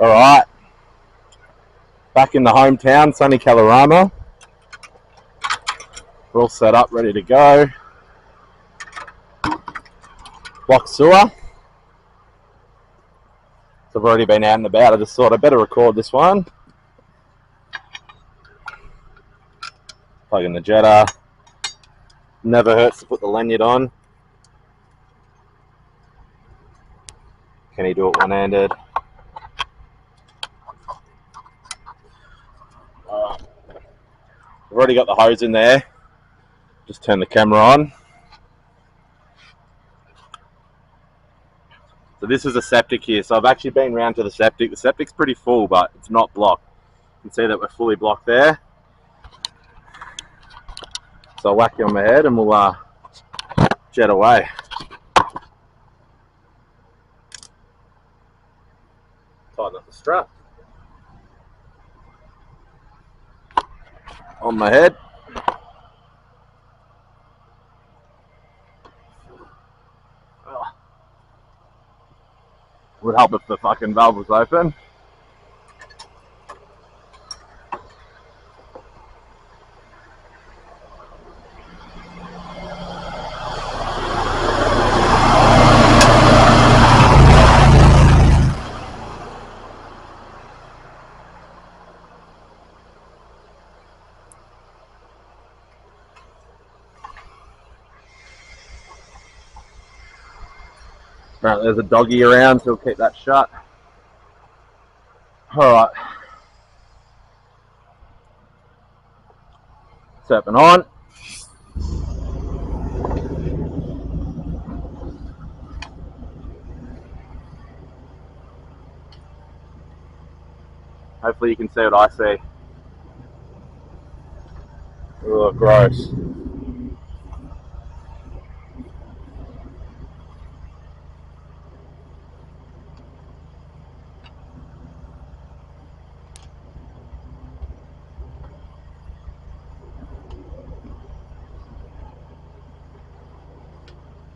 All right, back in the hometown, sunny Colorama. We're all set up, ready to go. Block sewer. So I've already been out and about. I just thought I'd better record this one. Plug in the jetter. Never hurts to put the lanyard on. Can he do it one-handed? I've already got the hose in there. Just turn the camera on. So this is a septic here. So I've actually been round to the septic. The septic's pretty full, but it's not blocked. You can see that we're fully blocked there. So I'll whack you on my head and we'll jet away. Tighten up the strap. On my head. Would help if the fucking valve was open. Apparently there's a doggy around, so we'll keep that shut. Alright. Tapping on. Hopefully you can see what I see. Oh, gross.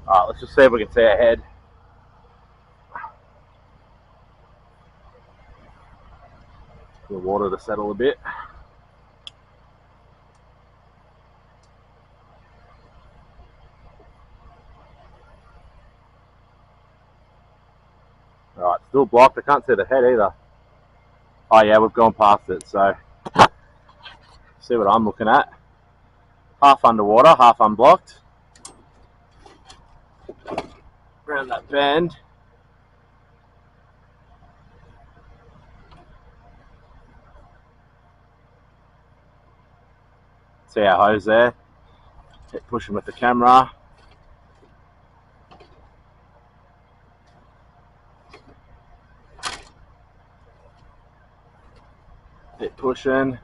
Alright, let's just see if we can see ahead. The water to settle a bit. Alright, still blocked. I can't see the head either. Oh yeah, we've gone past it, so see what I'm looking at. Half underwater, half unblocked. Around that bend. See our hose there. Keep pushing with the camera. Keep pushing.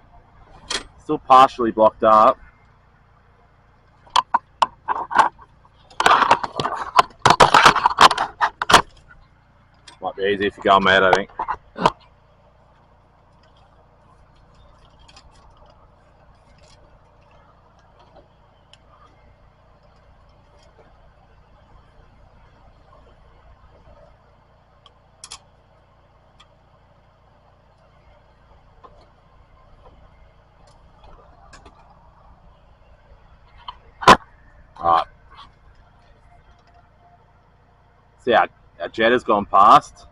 Still partially blocked up. Might be easy if you go on my head, I think. Alright. See, our jet has gone past.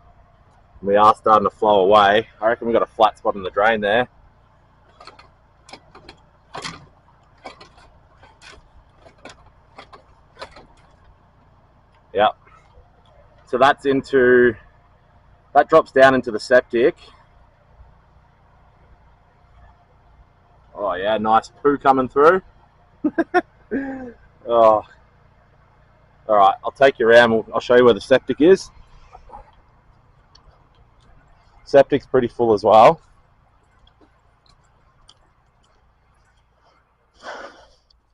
We are starting to flow away. I reckon we've got a flat spot in the drain there. Yep. So that drops down into the septic. Oh yeah, nice poo coming through. Oh. Alright, I'll take you around. I'll show you where the septic is. Septic's pretty full as well.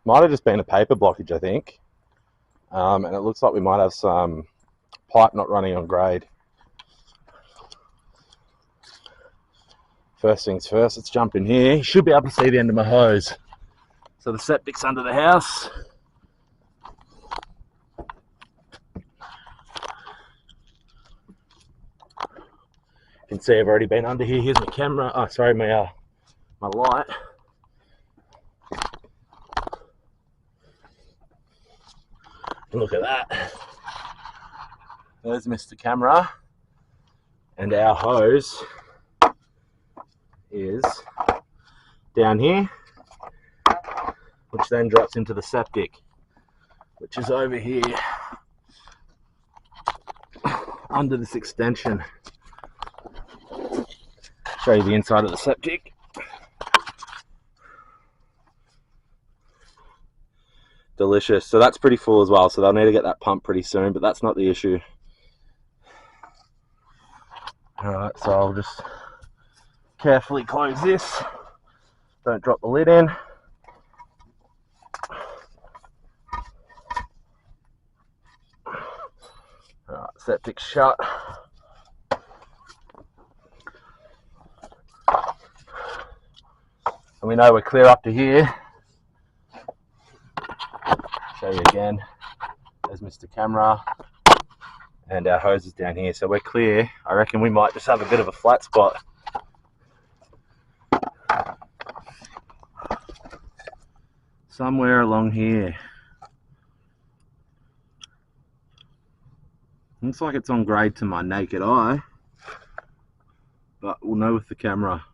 Might have just been a paper blockage, I think. And it looks like we might have some pipe not running on grade. First things first, let's jump in here. You should be able to see the end of my hose. So the septic's under the house. can see I've already been under here. Here's my camera. Oh, sorry, my light. Look at that. There's Mr. Camera. And our hose is down here, which then drops into the septic, which is over here under this extension. Show you the inside of the septic. Delicious. So that's pretty full as well, so they'll need to get that pump pretty soon, but that's not the issue. Alright, so I'll just carefully close this. Don't drop the lid in. Alright, septic's shut. And we know we're clear up to here. Show you again. There's Mr. Camera. And our hose is down here, so we're clear. I reckon we might just have a bit of a flat spot. Somewhere along here. Looks like it's on grade to my naked eye, but we'll know with the camera.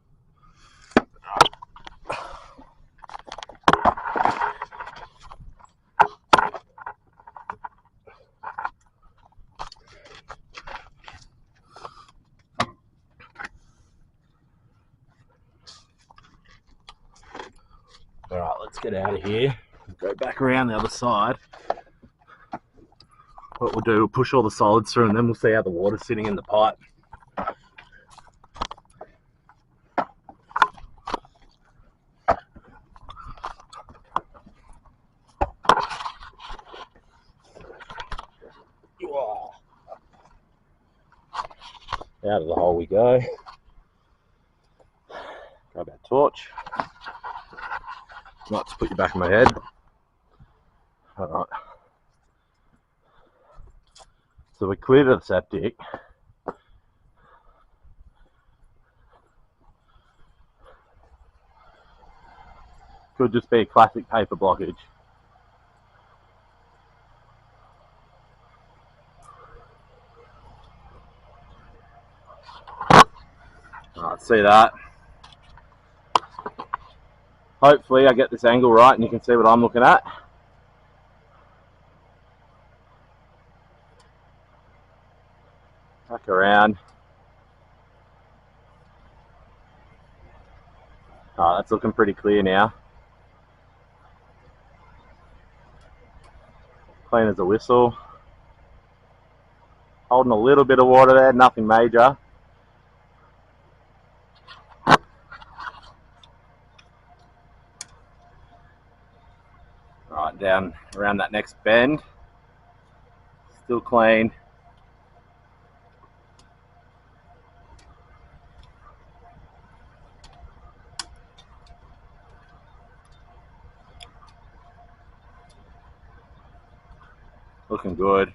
Alright, let's get out of here. Go back around the other side. What we'll do, we'll push all the solids through and then we'll see how the water's sitting in the pipe. Out of the hole we go. Grab our torch. Not to put you back in my head. Alright. So we're clear to the septic. Could just be a classic paper blockage. Alright, see that. Hopefully I get this angle right and you can see what I'm looking at. Back around. Oh, that's looking pretty clear now. Clean as a whistle. Holding a little bit of water there, nothing major. Right, down around that next bend. Still clean. Looking good.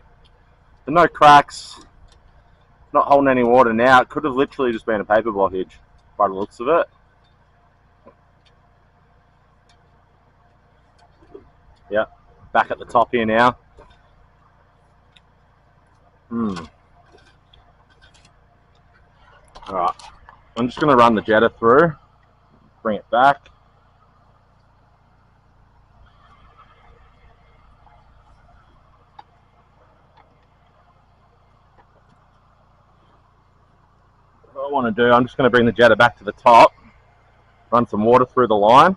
But no cracks. Not holding any water now. It could have literally just been a paper blockage by the looks of it. Yep, back at the top here now. Alright, I'm just going to run the jetter through, bring it back. What I want to do, I'm just going to bring the jetter back to the top, run some water through the line.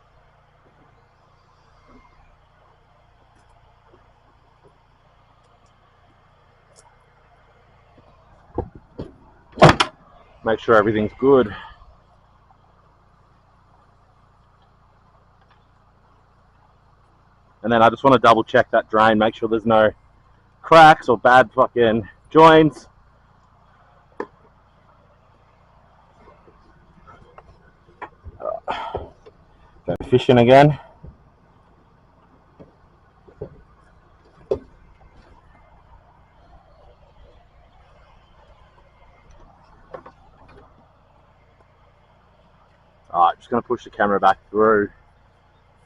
Make sure everything's good. And then I just want to double check that drain, make sure there's no cracks or bad fucking joints. Go fishing again. just going to push the camera back through to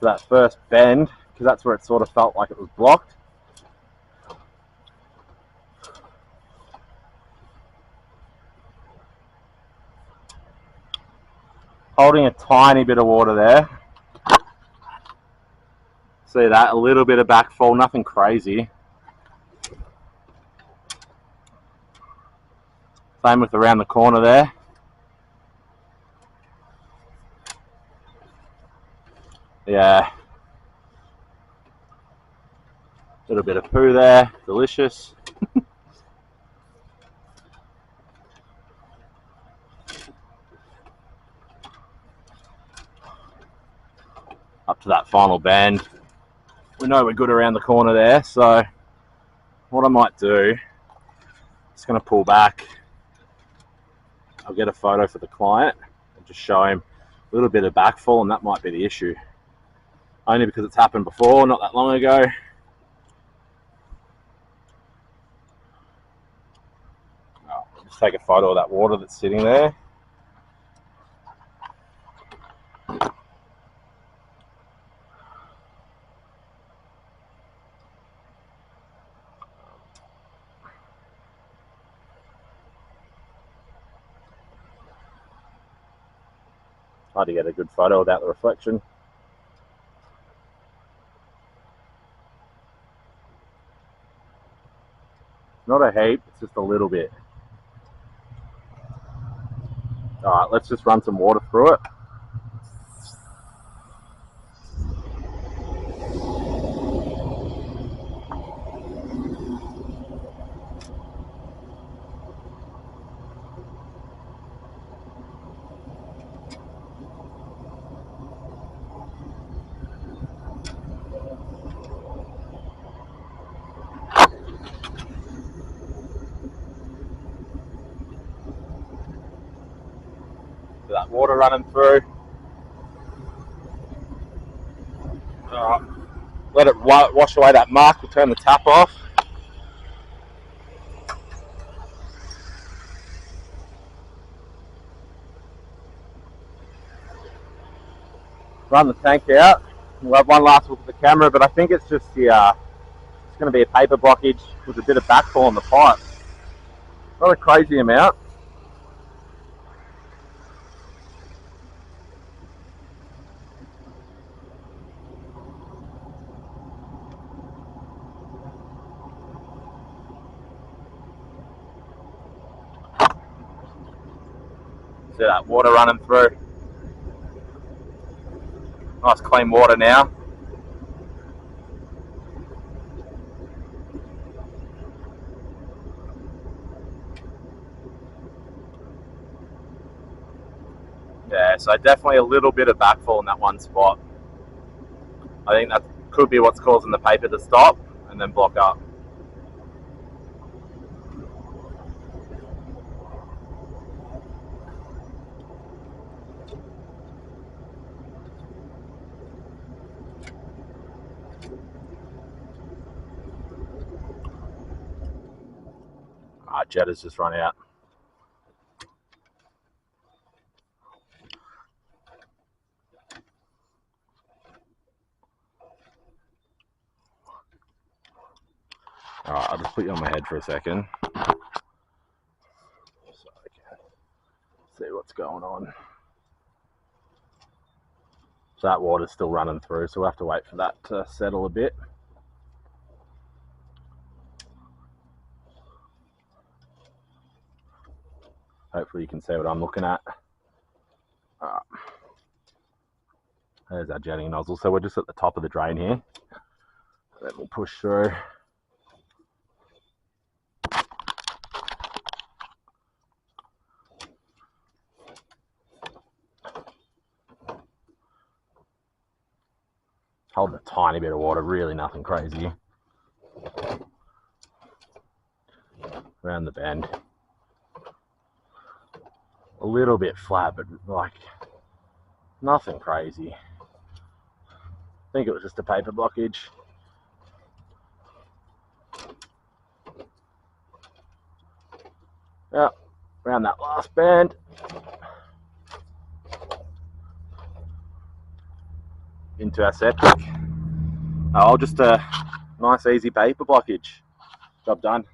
that first bend, because that's where it sort of felt like it was blocked. Holding a tiny bit of water there. See that? A little bit of backfall, nothing crazy. Same with around the corner there. Yeah. Little bit of poo there, delicious. Up to that final bend. We know we're good around the corner there, so what I might do, just going to pull back. I'll get a photo for the client and just show him a little bit of backfall, and that might be the issue. Only because it's happened before, not that long ago. I'll just take a photo of that water that's sitting there. Hard to get a good photo without the reflection. Not a heap, it's just a little bit. Alright, let's just run some water through it. That water running through. Alright, let it wash away that mark. We'll turn the tap off. Run the tank out. We'll have one last look at the camera, but I think it's just the it's going to be a paper blockage with a bit of backfall on the pipe. Not a crazy amount. See that water running through. Nice clean water now. Yeah, so definitely a little bit of backfall in that one spot. I think that could be what's causing the paper to stop and then block up. Jet has just run out. Alright, I'll just put you on my head for a second. So I can see what's going on. So that water's still running through, so we'll have to wait for that to settle a bit. Hopefully you can see what I'm looking at. There's our jetting nozzle. So we're just at the top of the drain here. Then we'll push through. Holding a tiny bit of water, really nothing crazy. Around the bend. A little bit flat, but like nothing crazy. I think it was just a paper blockage. Yeah, around that last bend. into our septic. I'll just a nice easy paper blockage. Job done.